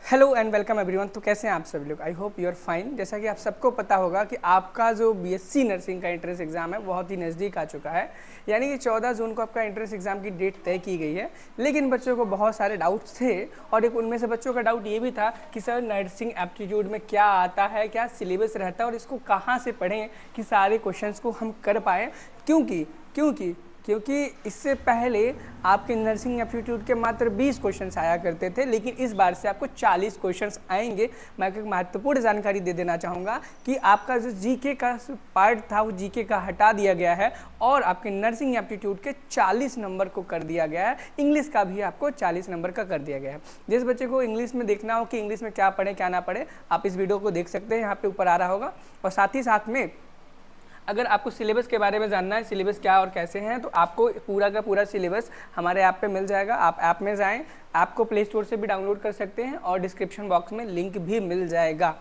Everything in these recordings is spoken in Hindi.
Hello and welcome everyone. तो कैसे हैं आप सभी लोग? I hope you are fine. जैसा कि आप सबको पता होगा कि आपका जो बीएससी नर्सिंग का एंट्रेंस एग्जाम है बहुत ही नज़दीक आ चुका है, यानी कि 14 जून को आपका एंट्रेंस एग्जाम की डेट तय की गई है। लेकिन बच्चों को बहुत सारे डाउट्स थे और एक उनमें से बच्चों का डाउट ये भी था कि सर नर्सिंग एप्टीट्यूड में क्या आता है, क्या सिलेबस रहता है और इसको कहाँ से पढ़ें कि सारे क्वेश्चन को हम कर पाएँ। क्योंकि इससे पहले आपके नर्सिंग एप्टीट्यूड के मात्र 20 क्वेश्चंस आया करते थे, लेकिन इस बार से आपको 40 क्वेश्चंस आएंगे। मैं एक महत्वपूर्ण जानकारी दे देना चाहूँगा कि आपका जो जीके का पार्ट था वो जीके का हटा दिया गया है और आपके नर्सिंग एप्टीट्यूड के 40 नंबर को कर दिया गया है। इंग्लिश का भी आपको 40 नंबर का कर दिया गया है। जिस बच्चे को इंग्लिश में देखना हो कि इंग्लिश में क्या पढ़े क्या ना पढ़े, आप इस वीडियो को देख सकते हैं, यहाँ पे ऊपर आ रहा होगा। और साथ ही साथ में अगर आपको सिलेबस के बारे में जानना है, सिलेबस क्या और कैसे हैं, तो आपको पूरा का पूरा सिलेबस हमारे ऐप पे मिल जाएगा। आप ऐप में जाएं, आपको प्ले स्टोर से भी डाउनलोड कर सकते हैं और डिस्क्रिप्शन बॉक्स में लिंक भी मिल जाएगा।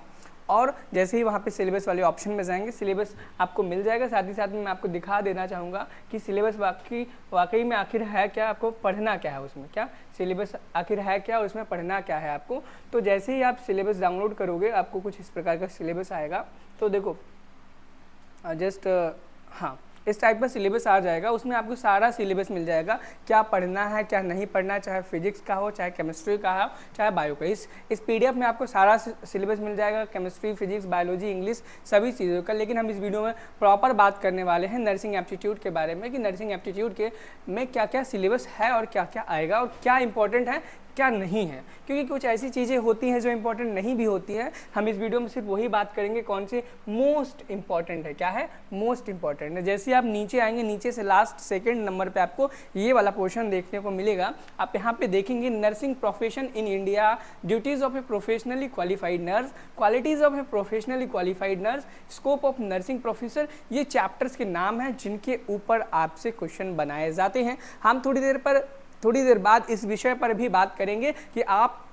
और जैसे ही वहाँ पे सिलेबस वाले ऑप्शन में जाएंगे, सिलेबस आपको मिल जाएगा। साथ ही साथ में मैं आपको दिखा देना चाहूँगा कि सिलेबस वाकई में आखिर है क्या, आपको पढ़ना क्या है उसमें, क्या सिलेबस आखिर है क्या और उसमें पढ़ना क्या है आपको। तो जैसे ही आप सिलेबस डाउनलोड करोगे आपको कुछ इस प्रकार का सिलेबस आएगा। तो देखो हाँ, इस टाइप का सिलेबस आ जाएगा। उसमें आपको सारा सिलेबस मिल जाएगा, क्या पढ़ना है क्या नहीं पढ़ना, चाहे फिजिक्स का हो, चाहे केमिस्ट्री का हो, चाहे बायो का। इस पीडीएफ में आपको सारा सिलेबस मिल जाएगा, केमिस्ट्री, फिजिक्स, बायोलॉजी, इंग्लिश, सभी चीज़ों का। लेकिन हम इस वीडियो में प्रॉपर बात करने वाले हैं नर्सिंग एप्टीट्यूड के बारे में कि नर्सिंग एप्टीट्यूड के में क्या क्या सिलेबस है और क्या क्या आएगा और क्या इंपॉर्टेंट है क्या नहीं है। क्योंकि कुछ ऐसी चीज़ें होती हैं जो इंपॉर्टेंट नहीं भी होती हैं। हम इस वीडियो में सिर्फ वही बात करेंगे कौन सी मोस्ट इंपॉर्टेंट है, क्या है मोस्ट इंपॉर्टेंट है। जैसे आप नीचे आएंगे, नीचे से लास्ट सेकंड नंबर पे आपको ये वाला पोर्शन देखने को मिलेगा। आप यहाँ पे देखेंगे nursing profession in India, duties of A professionally qualified nurse, qualities of A professionally qualified nurse, scope of nursing professor. ये चैप्टर्स के नाम हैं जिनके ऊपर आपसे क्वेश्चन बनाए जाते हैं। हम थोड़ी देर बाद इस विषय पर भी बात करेंगे कि आप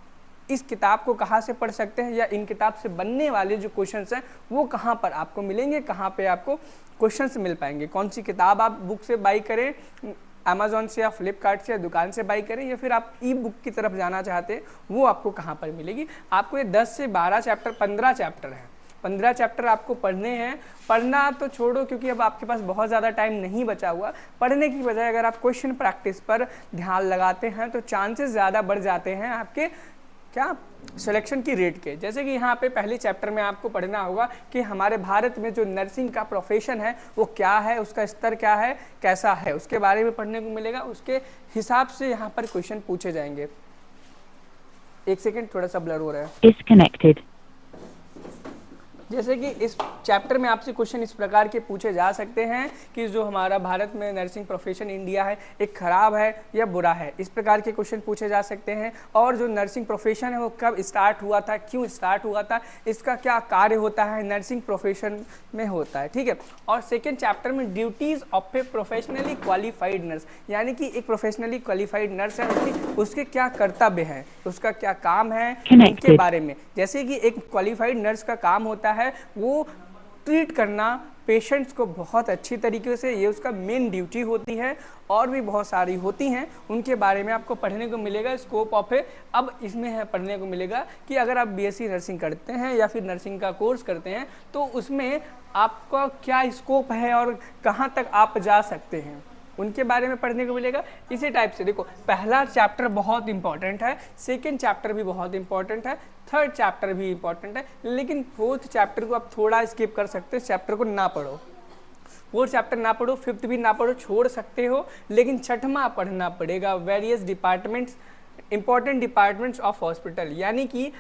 इस किताब को कहाँ से पढ़ सकते हैं या इन किताब से बनने वाले जो क्वेश्चंस हैं वो कहाँ पर आपको मिलेंगे, कहाँ पे आपको क्वेश्चंस मिल पाएंगे। कौन सी किताब आप बुक से बाई करें, अमेजोन से या फ्लिपकार्ट से या दुकान से बाई करें, या फिर आप ई बुक की तरफ जाना चाहते हैं, वो आपको कहाँ पर मिलेगी। आपको ये 10 से 12 चैप्टर, 15 चैप्टर हैं, 15 चैप्टर आपको पढ़ने हैं। पढ़ना तो छोड़ो क्योंकि अब आपके पास बहुत ज़्यादा टाइम नहीं बचा हुआ। पढ़ने की बजाय अगर आप क्वेश्चन प्रैक्टिस पर ध्यान लगाते हैं तो चांसेस ज़्यादा बढ़ जाते हैं आपके क्या सिलेक्शन की रेट के। जैसे कि यहाँ पे पहले चैप्टर में आपको पढ़ना होगा कि हमारे भारत में जो नर्सिंग का प्रोफेशन है वो क्या है, उसका स्तर क्या है, कैसा है, उसके बारे में पढ़ने को मिलेगा। उसके हिसाब से यहाँ पर क्वेश्चन पूछे जाएंगे। एक सेकेंड, थोड़ा सा ब्लर हो रहा है। जैसे कि इस चैप्टर में आपसे क्वेश्चन इस प्रकार के पूछे जा सकते हैं कि जो हमारा भारत में नर्सिंग प्रोफेशन इंडिया है एक खराब है या बुरा है, इस प्रकार के क्वेश्चन पूछे जा सकते हैं। और जो नर्सिंग प्रोफेशन है वो कब स्टार्ट हुआ था, क्यों स्टार्ट हुआ था, इसका क्या कार्य होता है नर्सिंग प्रोफेशन में होता है, ठीक है। और सेकेंड चैप्टर में duties of A professionally qualified nurse, यानी कि एक प्रोफेशनली क्वालिफाइड नर्स है उसके क्या कर्तव्य हैं, उसका क्या काम है, उनके बारे में। जैसे कि एक क्वालिफाइड नर्स का काम होता है वो ट्रीट करना पेशेंट्स को बहुत अच्छी तरीके से, ये उसका मेन ड्यूटी होती है। और भी बहुत सारी होती हैं, उनके बारे में आपको पढ़ने को मिलेगा। स्कोप ऑफ है, अब इसमें है पढ़ने को मिलेगा कि अगर आप बीएससी नर्सिंग करते हैं या फिर नर्सिंग का कोर्स करते हैं तो उसमें आपका क्या स्कोप है और कहाँ तक आप जा सकते हैं, उनके बारे में पढ़ने को मिलेगा। इसी टाइप से देखो, पहला चैप्टर बहुत इंपॉर्टेंट है, सेकंड चैप्टर भी बहुत इंपॉर्टेंट है, थर्ड चैप्टर भी इंपॉर्टेंट है, लेकिन फोर्थ चैप्टर को आप थोड़ा स्किप कर सकते हो, चैप्टर को ना पढ़ो, फोर्थ चैप्टर ना पढ़ो, फिफ्थ भी ना पढ़ो, छोड़ सकते हो, लेकिन छठवां पढ़ना पड़ेगा। Various departments, important departments of hospital, यानी कि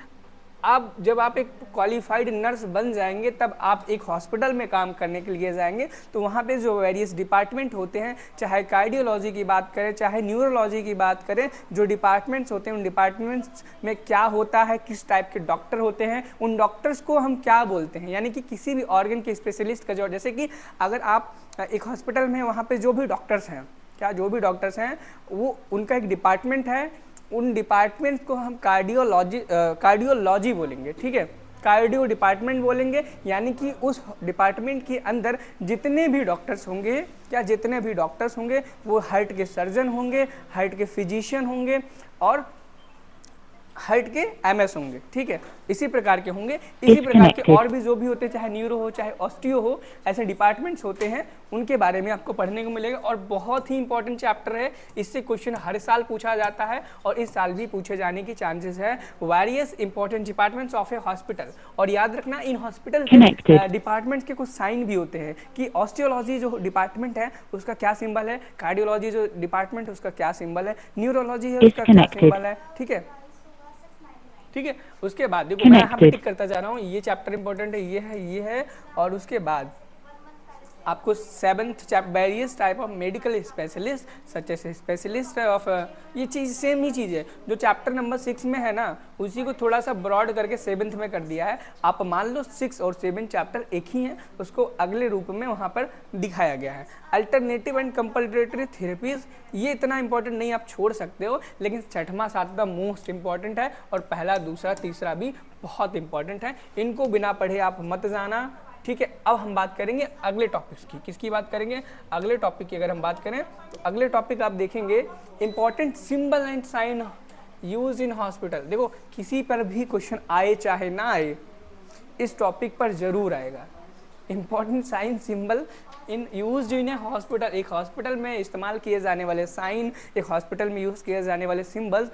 आप जब आप एक क्वालिफाइड नर्स बन जाएंगे तब आप एक हॉस्पिटल में काम करने के लिए जाएंगे तो वहाँ पे जो वेरियस डिपार्टमेंट होते हैं, चाहे कार्डियोलॉजी की बात करें, चाहे न्यूरोलॉजी की बात करें, जो डिपार्टमेंट्स होते हैं उन डिपार्टमेंट्स में क्या होता है, किस टाइप के डॉक्टर होते हैं, उन डॉक्टर्स को हम क्या बोलते हैं। यानी कि किसी भी ऑर्गन के स्पेशलिस्ट का जो, जैसे कि अगर आप एक हॉस्पिटल में वहाँ पर जो भी डॉक्टर्स हैं, जो भी डॉक्टर्स हैं वो उनका एक डिपार्टमेंट है, उन डिपार्टमेंट को हम कार्डियोलॉजी बोलेंगे, ठीक है, कार्डियो डिपार्टमेंट बोलेंगे। यानी कि उस डिपार्टमेंट के अंदर जितने भी डॉक्टर्स होंगे वो हार्ट के सर्जन होंगे, हार्ट के फिजिशियन होंगे और हट के एमएस होंगे, ठीक है, इसी प्रकार के होंगे। इसी प्रकार के और भी जो भी होते हैं, चाहे न्यूरो हो चाहे ऑस्टियो हो, ऐसे डिपार्टमेंट्स होते हैं, उनके बारे में आपको पढ़ने को मिलेगा। और बहुत ही इंपॉर्टेंट चैप्टर है, इससे क्वेश्चन हर साल पूछा जाता है और इस साल भी पूछे जाने की चांसेस है। Various important departments of A hospital. और याद रखना, इन हॉस्पिटल के डिपार्टमेंट्स के कुछ साइन भी होते हैं कि ऑस्टियोलॉजी जो डिपार्टमेंट है उसका क्या सिंबल है, कार्डियोलॉजी जो डिपार्टमेंट है उसका क्या सिंबल है, न्यूरोलॉजी है उसका क्या सिंबल है, ठीक है, ठीक है। उसके बाद देखो मैं यहाँ पे टिक करता जा रहा हूँ, ये चैप्टर इंपॉर्टेंट है, ये है। और उसके बाद आपको 7th chapter various type of medical specialist such as specialist of, ये चीज़ सेम ही चीज़ है जो चैप्टर नंबर 6 में है ना, उसी को थोड़ा सा ब्रॉड करके 7th में कर दिया है। आप मान लो 6 और 7 चैप्टर एक ही हैं, उसको अगले रूप में वहाँ पर दिखाया गया है। अल्टरनेटिव एंड कंपलसरी थेरेपीज, ये इतना इंपॉर्टेंट नहीं, आप छोड़ सकते हो, लेकिन 6वां 7वां मोस्ट इंपॉर्टेंट है और पहला दूसरा तीसरा भी बहुत इंपॉर्टेंट है। इनको बिना पढ़े आप मत जाना, ठीक है। अब हम बात करेंगे अगले टॉपिक्स की, किसकी बात करेंगे, अगले टॉपिक की अगर हम बात करें तो अगले टॉपिक आप देखेंगे important symbol and sign use in hospital. देखो किसी पर भी क्वेश्चन आए चाहे ना आए, इस टॉपिक पर जरूर आएगा। Important sign symbol in use in a hospital, एक हॉस्पिटल में इस्तेमाल किए जाने वाले साइन, एक हॉस्पिटल में यूज किए जाने वाले सिंबल्स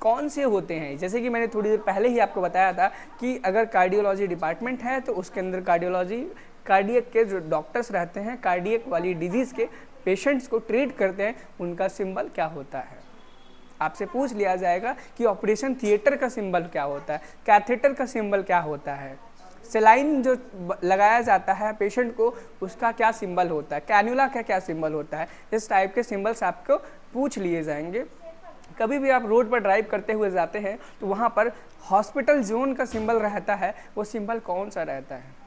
कौन से होते हैं। जैसे कि मैंने थोड़ी देर पहले ही आपको बताया था कि अगर कार्डियोलॉजी डिपार्टमेंट है तो उसके अंदर कार्डियक के जो डॉक्टर्स रहते हैं, कार्डियक वाली डिजीज़ के पेशेंट्स को ट्रीट करते हैं, उनका सिंबल क्या होता है। आपसे पूछ लिया जाएगा कि ऑपरेशन थिएटर का सिंबल क्या होता है, कैथेटर का सिंबल क्या होता है, सेलाइन जो लगाया जाता है पेशेंट को उसका क्या सिंबल होता है, कैन्युला का क्या सिंबल होता है। इस टाइप के सिंबल्स आपको पूछ लिए जाएंगे। कभी भी आप रोड पर ड्राइव करते हुए जाते हैं तो वहाँ पर हॉस्पिटल जोन का सिंबल रहता है, वो सिंबल कौन सा रहता है।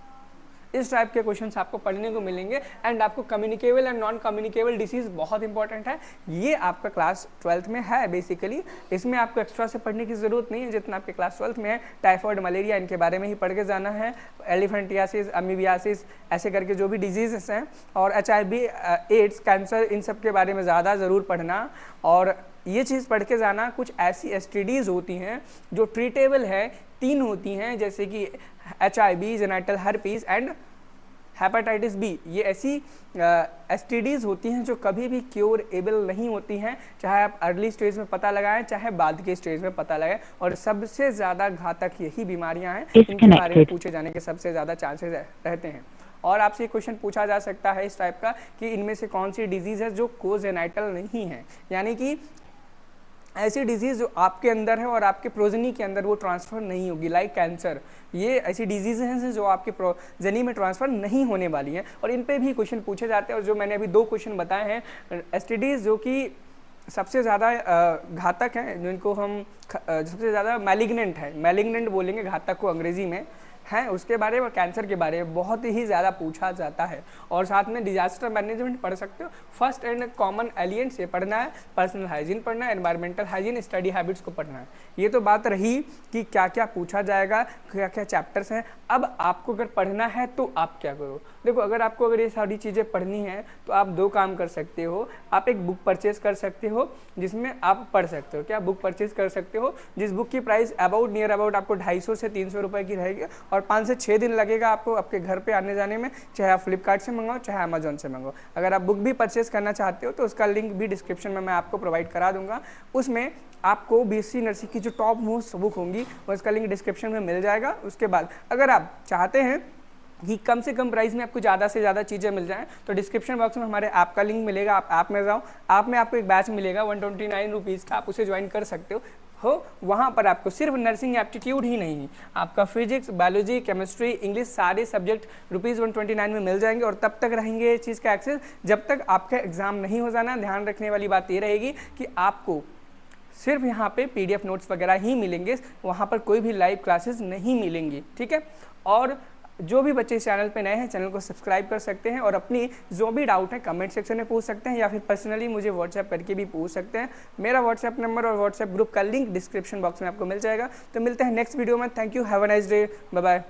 इस टाइप के क्वेश्चंस आपको पढ़ने को मिलेंगे। एंड आपको communicable and non communicable disease बहुत इंपॉर्टेंट है, ये आपका क्लास 12th में है बेसिकली। इसमें आपको एक्स्ट्रा से पढ़ने की ज़रूरत नहीं है, जितना आपके क्लास 12th में है। टाइफॉइड, मलेरिया, इनके बारे में ही पढ़ के जाना है। एलिफेंटियासिस, अमीबियासिस, ऐसे करके जो भी डिजीज़ हैं, और HIV, एड्स, कैंसर, इन सब के बारे में ज़्यादा ज़रूर पढ़ना। और ये चीज़ पढ़ के जाना, कुछ ऐसी STDs होती हैं जो ट्रीटेबल है, 3 होती हैं, जैसे कि HIV, genital herpes and hepatitis B। ये ऐसी STDs होती हैं जो कभी भी क्योरेबल नहीं होती हैं, चाहे आप अर्ली स्टेज में पता लगाएं चाहे बाद के स्टेज में पता लगाएं। और सबसे ज़्यादा घातक यही बीमारियां हैं, इनके बारे में पूछे जाने के सबसे ज़्यादा चांसेस रहते हैं। और आपसे ये क्वेश्चन पूछा जा सकता है इस टाइप का कि इनमें से कौन सी डिजीज़ है जो कोजेनाइटल नहीं है, यानी कि ऐसी डिजीज़ जो आपके अंदर है और आपके प्रोजनी के अंदर वो ट्रांसफ़र नहीं होगी, लाइक कैंसर। ये ऐसी डिजीज़ हैं जो आपके प्रोजनी में ट्रांसफ़र नहीं होने वाली हैं, और इन पे भी क्वेश्चन पूछे जाते हैं। और जो मैंने अभी 2 क्वेश्चन बताए हैं STDs जो कि सबसे ज़्यादा घातक हैं, जिनको हम सबसे ज़्यादा मैलिग्नेंट है, मैलिग्नेंट बोलेंगे घातक को अंग्रेज़ी में, हैं, उसके बारे में, कैंसर के बारे में बहुत ही ज़्यादा पूछा जाता है। और साथ में डिजास्टर मैनेजमेंट पढ़ सकते हो, फर्स्ट एंड कॉमन एलियन से पढ़ना है, पर्सनल हाइजीन पढ़ना है, एनवायरमेंटल हाइजीन, स्टडी हैबिट्स को पढ़ना है। ये तो बात रही कि क्या क्या पूछा जाएगा, क्या क्या चैप्टर्स हैं। अब आपको अगर पढ़ना है तो आप क्या करो। देखो अगर ये सारी चीज़ें पढ़नी है तो आप 2 काम कर सकते हो। आप एक बुक परचेज कर सकते हो जिसमें आप पढ़ सकते हो। क्या बुक परचेज कर सकते हो जिस बुक की प्राइस नियर अबाउट आपको 250 से 300 रुपये की रहेगी, और 5 से 6 दिन लगेगा आपको आपके घर पे आने जाने में, चाहे आप फ्लिपकार्ट से मंगाओ चाहे अमेजोन से मंगाओ। अगर आप बुक भी परचेज करना चाहते हो तो उसका लिंक भी डिस्क्रिप्शन में मैं आपको प्रोवाइड करा दूंगा। उसमें आपको BSc नर्सिंग की जो टॉप मोस्ट बुक होंगी उसका लिंक डिस्क्रिप्शन में मिल जाएगा। उसके बाद अगर आप चाहते हैं कि कम से कम प्राइस में आपको ज़्यादा से ज़्यादा चीज़ें मिल जाएँ तो डिस्क्रिप्शन बॉक्स में हमारे ऐप का लिंक मिलेगा। आप ऐप में जाओ, ऐप में आपको एक बैच मिलेगा 129 रुपीज़ का, आप उसे ज्वाइन कर सकते हो। वहाँ पर आपको सिर्फ नर्सिंग एप्टीट्यूड ही नहीं, आपका फिजिक्स, बायोलॉजी, केमिस्ट्री, इंग्लिश सारे सब्जेक्ट ₹129 में मिल जाएंगे। और तब तक रहेंगे इस चीज़ का एक्सेस जब तक आपका एग्ज़ाम नहीं हो जाना। ध्यान रखने वाली बात ये रहेगी कि आपको सिर्फ यहाँ पे PDF नोट्स वगैरह ही मिलेंगे, वहाँ पर कोई भी लाइव क्लासेस नहीं मिलेंगी, ठीक है। और जो भी बच्चे इस चैनल पे नए हैं, चैनल को सब्सक्राइब कर सकते हैं और अपनी जो भी डाउट है कमेंट सेक्शन में पूछ सकते हैं, या फिर पर्सनली मुझे व्हाट्सएप करके भी पूछ सकते हैं। मेरा व्हाट्सएप नंबर और व्हाट्सएप ग्रुप का लिंक डिस्क्रिप्शन बॉक्स में आपको मिल जाएगा। तो मिलते हैं नेक्स्ट वीडियो में। Thank you, have a nice day, bye bye.